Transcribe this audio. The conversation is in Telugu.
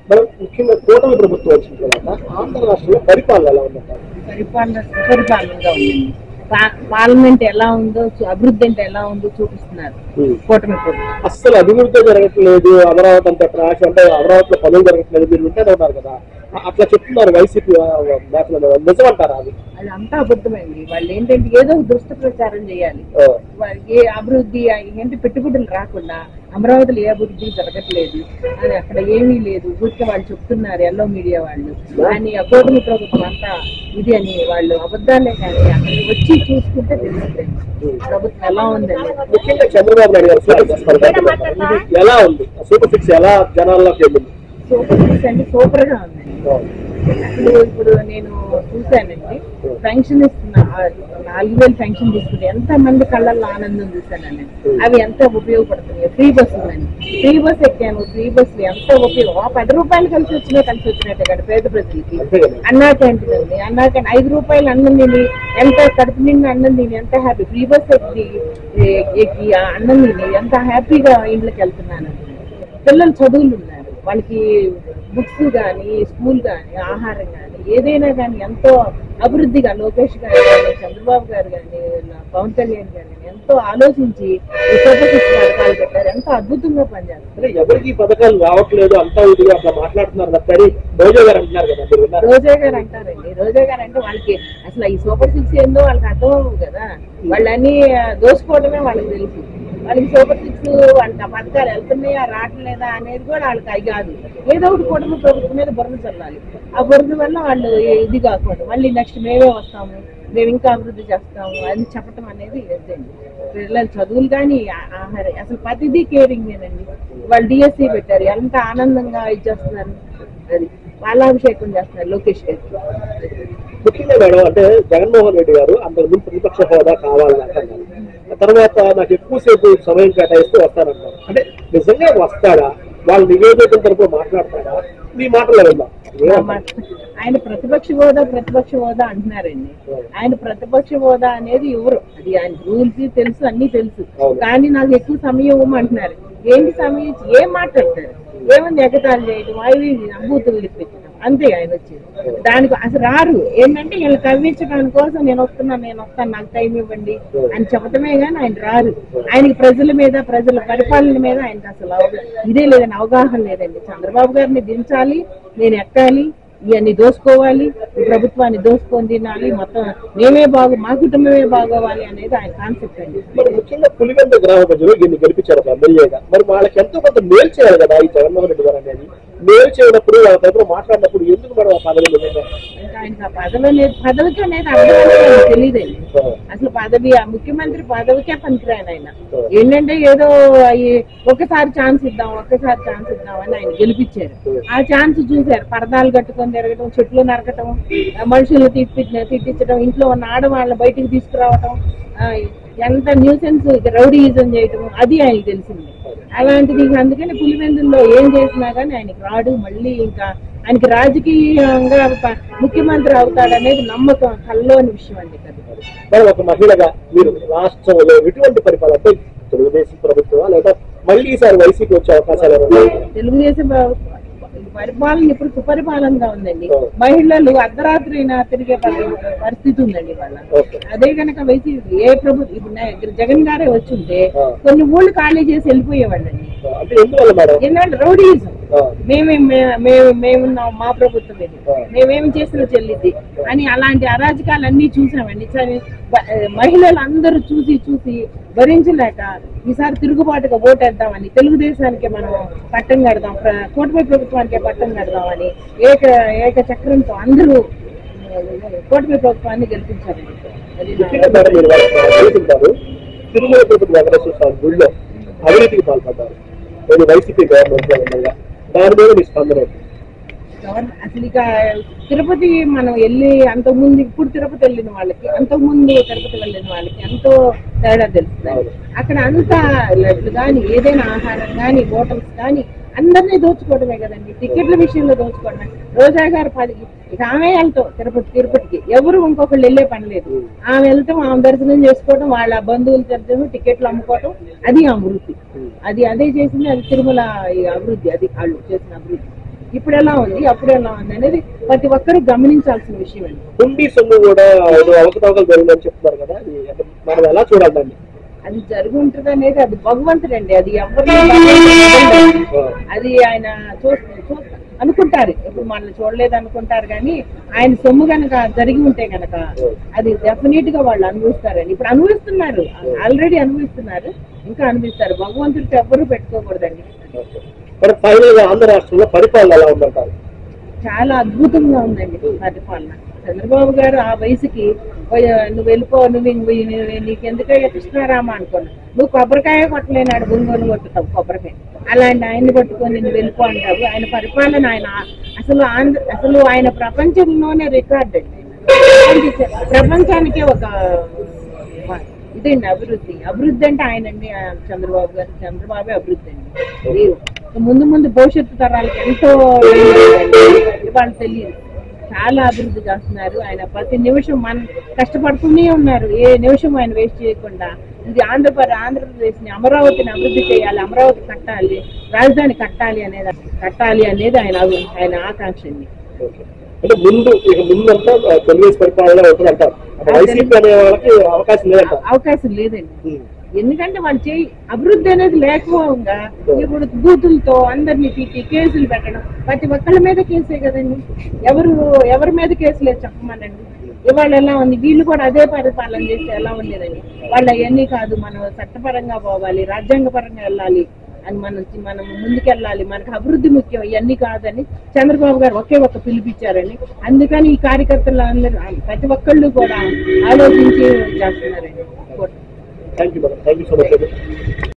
మనం ముఖ్యంగా కూటమి ప్రభుత్వం వచ్చిన తర్వాత ఆంధ్ర రాష్ట్రంలో పరిపాలన ఎలా ఉందంటారు? పరిపాలనగా ఉంది. పార్లమెంట్ ఎలా ఉందో, అభివృద్ధి అంటే ఎలా ఉందో చూపిస్తున్నారు కూటమి ప్రభుత్వం. అస్సలు అభివృద్ధి జరగట్లేదు, అమరావతి అంత ట్రాష్, అంటే అమరావతిలో పనులు జరగట్లేదు మీరు వింటూనే ఉన్నారు కదా, అట్లా చెప్తున్నారు వైసీపీ నేతలు. నిజం అంటారా? అది అంతా అబద్ధమైంది. వాళ్ళు ఏంటంటే ఏదో దుష్ట ప్రచారం చేయాలి. ఏ అభివృద్ధి ఏంటి పెట్టుబడులు రాకుండా అమరావతిలో ఏ అభివృద్ధి జరగట్లేదు అని అక్కడ ఏమీ లేదు, ఊరికే వాళ్ళు చెప్తున్నారు ఎల్లో మీడియా వాళ్ళు. అని ఆ కూటమి ప్రభుత్వం అంతా ఇది అని వాళ్ళు అబద్ధాలే, కానీ అక్కడికి వచ్చి చూసుకుంటే తెలుస్తుంది ప్రభుత్వం ఎలా ఉందని. ముఖ్యంగా చంద్రబాబు నాయుడు గారు ఎలా ఉంది, సూపర్ సిక్స్ ఎలా జనాల్లోకి వెళ్ళింది? సూపర్ సిక్స్ అంటే సూపర్ గా ఉందండి. ఇప్పుడు నేను చూసానండి, పెన్షన్ ఇస్తున్నా 4,000 పెన్షన్ తీసుకుంటే ఎంత మంది కళ్ళల్లో ఆనందం చూసానండి. అవి ఎంత ఉపయోగపడుతున్నాయి. ఫ్రీ బస్ ఉందండి, ఫ్రీ బస్ ఎక్కాను, ఫ్రీ బస్ ఎంత ఉపయోగం. 10 రూపాయలు కలిసి వచ్చినట్టే కదా పేద ప్రజలకి. అన్నా క్యాంటీన్ ఉంది, అన్నా క్యాంటీన్ 5 రూపాయలు అన్నం తిని ఎంత కడుపు నిండి అన్నం తిని ఎంత హ్యాపీ. ఫ్రీ బస్ ఎక్కి అన్నం తిని ఎంత హ్యాపీగా ఇంట్లోకి వెళ్తున్నాను. పిల్లలు చదువులు ఉన్నారు, వాళ్ళకి బుక్స్ కానీ స్కూల్ కానీ ఆహారం కానీ ఏదైనా కానీ ఎంతో అభివృద్ధిగా లోకేష్ గారు కానీ చంద్రబాబు గారు కానీ పవన్ కళ్యాణ్ గారు ఎంతో ఆలోచించి ఈ సూపర్ సిక్స్ పథకాలు పెట్టారు. ఎంతో అద్భుతంగా పనిచేస్తారు. ఎవరికి పథకాలు రావట్లేదు అంతా ఇదిగా అట్లా మాట్లాడుతున్నారు. రోజా గారు అంటున్నారు కదా, రోజా గారు అంటారండి. రోజా గారు అంటే వాళ్ళకి అసలు ఈ సూపర్ సిక్స్ ఏందో వాళ్ళకి అర్థం అవ్వదు కదా, వాళ్ళని దోసుకోవడమే వాళ్ళకి తెలుసు. వాళ్ళకి సూపర్ సిక్స్ వాళ్ళకి ఆ పథకాలు వెళ్తున్నాయా రావట్లేదా అనేది కూడా వాళ్ళకి అవి కాదు. ఏదో ఒకటి కుటుంబ ప్రభుత్వం మీద బురద చల్లాలి. ఆ బురద వల్ల వాళ్ళు ఇది కాకూడదు. మళ్ళీ నెక్స్ట్ మేమే వస్తాము, మేము ఇంకా అభివృద్ధి చేస్తాము అని చెప్పటం అనేది ఇదండి. పిల్లలు చదువులు కానీ ఆహారం అసలు ప్రతిదీ కేరింగేనండి. వాళ్ళు డిఎస్సీ పెట్టారు, ఎంత ఆనందంగా ఇది చేస్తున్నారు. అది పాలాభిషేకం చేస్తున్నారు లోకేష్ గారికి. ముఖ్యంగా మేడం అంటే జగన్మోహన్ రెడ్డి గారు అంతకుముందు ప్రతిపక్ష హోదా కావాలని అంటున్నారు, తర్వాత నాకు ఎక్కువసేపు సమయం కేటాయిస్తూ వస్తానంటారు. అంటే నిజంగా వస్తాడా? వాళ్ళ నివేదికల తరపున మాట్లాడతాడా? మీ మాటలో వెళ్దాం. ఆయన ప్రతిపక్ష హోదా అంటున్నారండి. ఆయన ప్రతిపక్ష హోదా అనేది ఎవరు, అది ఆయన రూల్స్ తెలుసు, అన్ని తెలుసు. కానీ నాకు ఎక్కువ సమయం ఇవ్వమంటున్నారు. ఏంటి సమయం? ఏం మాట్లాడతారు? ఏమని ఎగతాలు చేయడం, అవి అభూతులు ఇప్పించడం, అంతే ఆయన వచ్చేది. దానికి అసలు రారు. ఏంటంటే వీళ్ళు కవ్వించడానికి కోసం నేను వస్తాను నాకు టైం ఇవ్వండి అని చెప్పటమే కానీ ఆయన రారు. ఆయనకి ప్రజల మీద, ప్రజల పరిపాలన మీద ఆయనకి అసలు ఇదే లేదండి, అవగాహన లేదండి. చంద్రబాబు గారిని దించాలి, నేను ఎక్కాలి, ఇవన్నీ దోసుకోవాలి, ఈ ప్రభుత్వాన్ని దోసుకొని తినాలి, మొత్తం మేమే మా కుటుంబమే బాగోవాలి అనేది ఆయన కాన్సెప్ట్ అండి. ముఖ్యంగా పులివెందుల గ్రామ ప్రజలు దీన్ని గెలిపించారు ఎమ్మెల్యేగా. మరి వాళ్ళకి ఎంతో కొంత మేలు చేయాలి కదా ఈ జగన్మోహన్ రెడ్డి గారు అనేది. మేలు చేయనప్పుడు వాళ్ళ దగ్గర మాట్లాడినప్పుడు ఎందుకు మనం ఆ పదవి ఆయనకు ఆ పదవి అనేది పదవికి అనేది అర్థం తెలియదండి. అసలు పదవి ముఖ్యమంత్రి పదవికే పనికిరాయన ఆయన. ఏంటంటే ఏదో ఒక్కసారి ఛాన్స్ ఇద్దాం అని ఆయన గెలిపించారు. ఆ ఛాన్స్ చూశారు, పరదాలు కట్టుకొని తిరగటం, చెట్లు నరకటం, మనుషులు తిట్టించడం, ఇంట్లో ఉన్న ఆడవాళ్ళని బయటికి తీసుకురావటం, ఎంత న్యూసెన్స్ రౌడీయిజం చేయటం, అది ఆయనకి తెలిసింది. అలాంటిది అందుకని పులివెందుల్లో ఏం చేసినా కానీ ఆయనకి రాడు. మళ్ళీ ఇంకా ఆయనకి రాజకీయంగా ముఖ్యమంత్రి అవుతాడనేది నమ్మకం, కల్లోని విషయం అండి. మరి ఒక మహిళగా మీరు రాష్ట్రంలో ఎటువంటి పరిపాలన, తెలుగుదేశం ప్రభుత్వం లేదా మళ్ళీ ఈసారి వైసీపీ వచ్చే అవకాశాలు? తెలుగుదేశం పరిపాలన ఇప్పుడు సుపరిపాలనగా ఉందండి. మహిళలు అర్ధరాత్రి తిరిగే పరిస్థితి ఉందండి వాళ్ళ. అదే కనుక వైసీపీ ఏ ప్రభుత్వం ఇప్పుడు జగన్ గారే వచ్చుంటే కొన్ని ఊళ్ళు ఖాళీ చేసి వెళ్ళిపోయేవాళ్ళండి. ఎందుకంటే రౌడీజం, మేమున్నాం, మా ప్రభుత్వం ఇది, మేమేమి చేసినా చెల్లిద్ది అని అలాంటి అరాజకాలన్నీ చూసామండి. మహిళలు అందరూ చూసి భరించలేక ఈసారి తిరుగుబాటుగా ఓటేద్దామని, తెలుగుదేశానికి మనం పట్టం కడదాం, కూటమి ప్రభుత్వానికి పట్టం కడదామని ఏక చక్రంతో అందరూ కూటమి ప్రభుత్వాన్ని గెలిపించారండి. అవినీతికి పాల్పడ్డారు వైసీపీ గవర్నమెంట్, దాని మీద మీ స్పందన? అసలు ఇక తిరుపతి మనం వెళ్ళి అంతకుముందు ఇప్పుడు తిరుపతి వెళ్ళిన వాళ్ళకి అంతకుముందు తిరుపతి వెళ్ళిన వాళ్ళకి ఎంతో తేడా తెలుస్తుంది. అక్కడ అంతా లడ్లు కానీ ఏదైనా ఆహారం కానీ హోటల్స్ కానీ అందరినీ దోచుకోవడమే కదండి. టికెట్ల విషయంలో దోచుకోవడమే. రోజా గారు ఇక ఆమె వెళ్తాం తిరుపతికి ఎవరు ఇంకొకళ్ళు వెళ్ళే పని లేదు. ఆమె వెళ్తాం, ఆమె దర్శనం చేసుకోవడం, వాళ్ళ బంధువులు దర్శనం, టికెట్లు అమ్ముకోవడం, అది అభివృద్ధి. అదే చేసింది, అది తిరుమల అభివృద్ధి, అది వాళ్ళు చేసిన అభివృద్ధి. ఇప్పుడు ఎలా ఉంది అప్పుడు ఎలా ఉంది అనేది ప్రతి ఒక్కరూ గమనించాల్సిన విషయం అండి. హుండీ సొమ్ము కూడా అవకతవకలు జరిగిందని చెప్తున్నారు కదా, మనం ఎలా చూడాలండి? అది జరిగి ఉంటుంది అనేది అది భగవంతుడు అండి. అది ఎవరు అది ఆయన అనుకుంటారు. ఇప్పుడు మనల్ని చూడలేదు అనుకుంటారు, కానీ ఆయన సొమ్ము కనుక జరిగి ఉంటే కనుక అది డెఫినెట్ గా వాళ్ళు అనుభవిస్తారండి. ఇప్పుడు అనుభవిస్తున్నారు, ఆల్రెడీ అనుభవిస్తున్నారు, ఇంకా అనుభవిస్తారు. భగవంతుడికి ఎవరు పెట్టుకోకూడదండి. ఫైనల్ గా ఆంధ్ర రాష్ట్రంలో పరిపాలన ఎలా ఉందంటారు? చాలా అద్భుతంగా ఉందండి పరిపాలన. చంద్రబాబు గారు ఆ వయసుకి నువ్వు వెళ్ళిపో, నీకెందుకయ్యా కృష్ణారామ అనుకోను, నువ్వు కొబ్బరికాయ కొట్టలేనాడు, గుంగోలు కొట్టుతావు కొబ్బరికాయ, అలాంటి ఆయన్ని పట్టుకొని నువ్వు వెళ్ళిపో అంటావు. ఆయన పరిపాలన అసలు ఆయన ప్రపంచంలోనే రికార్డ్ అండి. ప్రపంచానికే ఒక ఇదండి అభివృద్ధి అంటే ఆయనండి, చంద్రబాబే అభివృద్ధి అండి. ముందు భవిష్యత్తు తరాలకి ఎంతో వాళ్ళు తెలియదు, చాలా అభివృద్ధి చేస్తున్నారు. ఆయన ప్రతి నిమిషం కష్టపడుతూనే ఉన్నారు, ఏ నిమిషం ఆయన వేస్ట్ చేయకుండా. ఇది ఆంధ్రప్రదేశ్ ని అమరావతిని అభివృద్ధి చేయాలి, అమరావతి కట్టాలి, రాజధాని కట్టాలి అనేది ఆయన ఆకాంక్ష అండి. అంటే ముందంతా తెలుగుదేశం పరిపాలన అంటారు, వైసీపీ అనే వాళ్ళకి అవకాశం లేదండి. ఎందుకంటే వాళ్ళు అభివృద్ధి అనేది లేకపోగా ఇప్పుడు బూతులతో అందరినీ తిట్టి కేసులు పెట్టడం, ప్రతి ఒక్కళ్ళ మీద కేసే కదండి. ఎవరి మీద కేసు లేదు చెప్పమనండి. ఇవాళ ఎలా ఉంది, వీళ్ళు కూడా అదే పరిపాలన చేస్తే ఎలా ఉండేదండి. వాళ్ళు అవన్నీ కాదు, మనం చట్టపరంగా పోవాలి, రాజ్యాంగపరంగా వెళ్ళాలి అని మనం ముందుకెళ్ళాలి, మనకు అభివృద్ధి ముఖ్యం, ఇవన్నీ కాదని చంద్రబాబు గారు ఒక్క పిలిపించారని. అందుకని ఈ కార్యకర్తలు అందరూ ప్రతి ఒక్కళ్ళు కూడా ఆలోచించి చేస్తున్నారండి. Thank you so much.